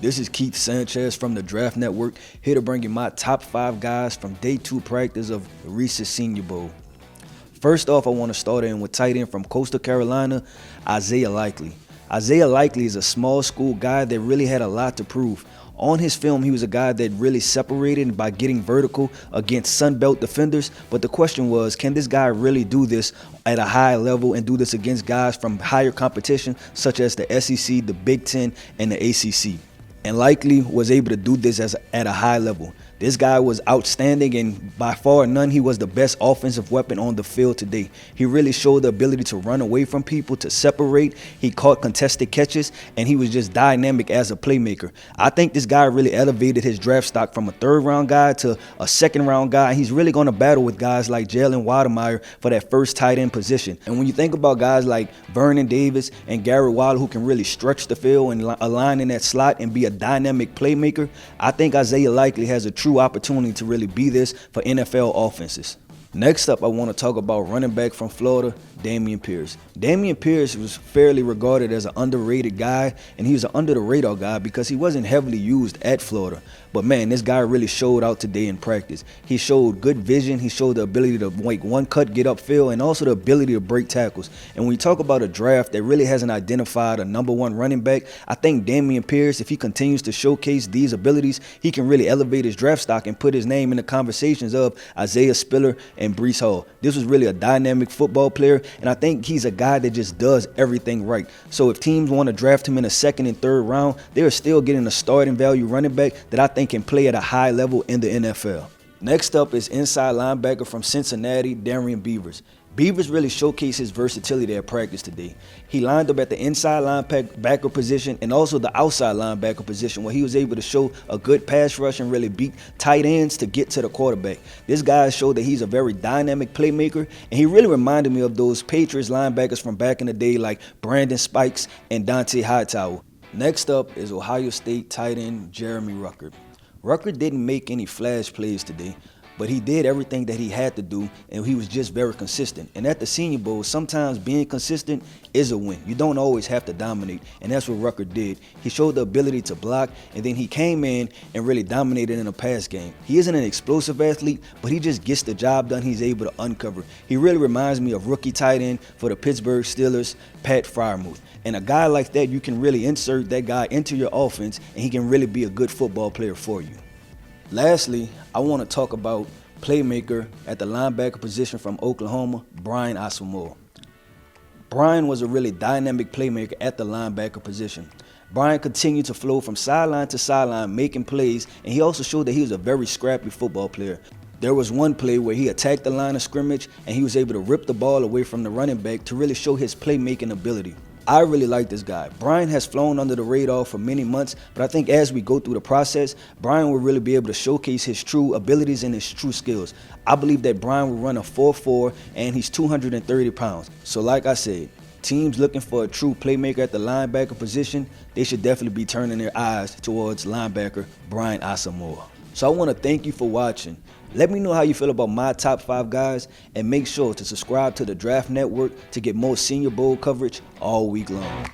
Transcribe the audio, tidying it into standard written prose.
This is Keith Sanchez from the Draft Network, here to bring you my top 5 guys from day 2 practice of the Reese's Senior Bowl. First off, I want to start in with tight end from Coastal Carolina, Isaiah Likely. Isaiah Likely is a small school guy that really had a lot to prove. On his film, he was a guy that really separated by getting vertical against Sunbelt defenders, but the question was, can this guy really do this at a high level and do this against guys from higher competition such as the SEC, the Big Ten, and the ACC? And Likely was able to do this at a high level. This guy was outstanding, and by far none, he was the best offensive weapon on the field today. He really showed the ability to run away from people, to separate. He caught contested catches, and he was just dynamic as a playmaker. I think this guy really elevated his draft stock from a 3rd-round guy to a 2nd-round guy. He's really going to battle with guys like Jalen Watermeyer for that first tight end position. And when you think about guys like Vernon Davis and Garrett Waller who can really stretch the field and align in that slot and be a dynamic playmaker, I think Isaiah Likely has a true opportunity to really be this for NFL offenses. Next up, I want to talk about running back from Florida, Damien Pierce. Damien Pierce was fairly regarded as an underrated guy, and he was an under-the-radar guy because he wasn't heavily used at Florida. But man, this guy really showed out today in practice. He showed good vision, he showed the ability to make one cut, get upfield, and also the ability to break tackles. And when you talk about a draft that really hasn't identified a #1 running back, I think Damien Pierce, if he continues to showcase these abilities, he can really elevate his draft stock and put his name in the conversations of Isaiah Spiller and Breece Hall. This was really a dynamic football player, and I think he's a guy that just does everything right. So if teams want to draft him in the 2nd and 3rd round, they're still getting a starting value running back that I think can play at a high level in the NFL. Next up is inside linebacker from Cincinnati, Darrian Beavers. Beavers really showcased his versatility at practice today. He lined up at the inside linebacker position and also the outside linebacker position, where he was able to show a good pass rush and really beat tight ends to get to the quarterback. This guy showed that he's a very dynamic playmaker, and he really reminded me of those Patriots linebackers from back in the day like Brandon Spikes and Dante Hightower. Next up is Ohio State tight end Jeremy Rucker. Rucker didn't make any flash plays today, but he did everything that he had to do, and he was just very consistent. And at the Senior Bowl, sometimes being consistent is a win. You don't always have to dominate, and that's what Rucker did. He showed the ability to block, and then he came in and really dominated in a pass game. He isn't an explosive athlete, but he just gets the job done. He's able to uncover. He really reminds me of rookie tight end for the Pittsburgh Steelers, Pat Freiermuth. And a guy like that, you can really insert that guy into your offense, and he can really be a good football player for you. Lastly, I want to talk about playmaker at the linebacker position from Oklahoma, Brian Osomore. Brian was a really dynamic playmaker at the linebacker position. Brian continued to flow from sideline to sideline, making plays, and he also showed that he was a very scrappy football player. There was one play where he attacked the line of scrimmage, and he was able to rip the ball away from the running back to really show his playmaking ability. I really like this guy. Brian has flown under the radar for many months, but I think as we go through the process, Brian will really be able to showcase his true abilities and his true skills. I believe that Brian will run a 4.4, and he's 230 pounds. So like I said, teams looking for a true playmaker at the linebacker position, they should definitely be turning their eyes towards linebacker Brian Osomore. So I want to thank you for watching. Let me know how you feel about my top 5 guys, and make sure to subscribe to the Draft Network to get more Senior Bowl coverage all week long.